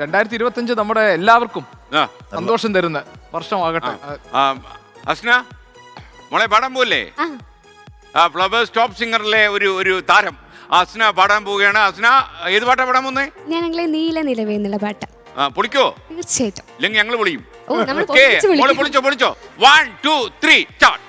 2025 നമ്മുടെ എല്ലാവർക്കും സന്തോഷം തരുന്ന വർഷമാകട്ടെ. അസ്ന മോളെ പാടാൻ പോലേ? ഫ്ലവേഴ്സ് ടോപ്പ് സിംഗറിലെ ഒരു താരം അസ്ന പാടാൻ പോവുകയാണ്. അസ്ന ഏത് പാട്ടാ പാടാൻ പോകുന്നേ? ഞാൻ നീല നിലവേ എന്നുള്ള പാട്ട. പൊളിക്കോ? തീർച്ചയായിട്ടും. ഇല്ലെങ്കിൽ ഞങ്ങൾ പൊളിയും. പൊളിച്ചോ. 1 2 3 start.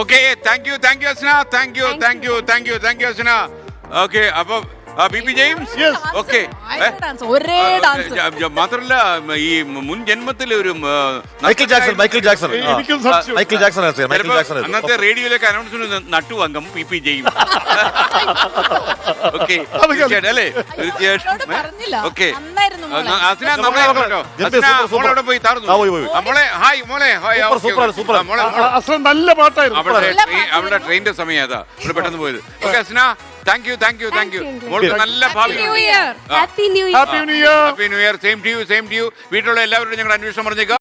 Okay, thank you, Asna. Thank you, Asna. Okay, above BP James. Okay, മാത്രമല്ല ഈ മുൻ ജന്മത്തിലെ ഒരു മൈക്കിൾ ജാക്സൺ അന്നത്തെ റേഡിയോയിലേക്ക് അനൗൺസ്മെന്റ് നട്ടു അംഗം പി ജെയിംസ്. ഓക്കെ, അല്ലേ? ഓക്കെ, മോളെ പോയി താർന്നു. മോളെ ഹായ്, മോളെ ഹായ്. നല്ല പാട്ടായിരുന്നു. അവിടെ ട്രെയിനിന്റെ സമയം അതാ ഇവിടെ പെട്ടെന്ന് പോയത്. ഓക്കെ അസ്ന, താങ്ക് യു മോൾക്ക് നല്ല ഭാവി happy new year happy new year happy new year same to you വീട്ടിലുള്ള എല്ലാവരോടും ഞങ്ങളുടെ അന്വേഷണം പറഞ്ഞേക്കുക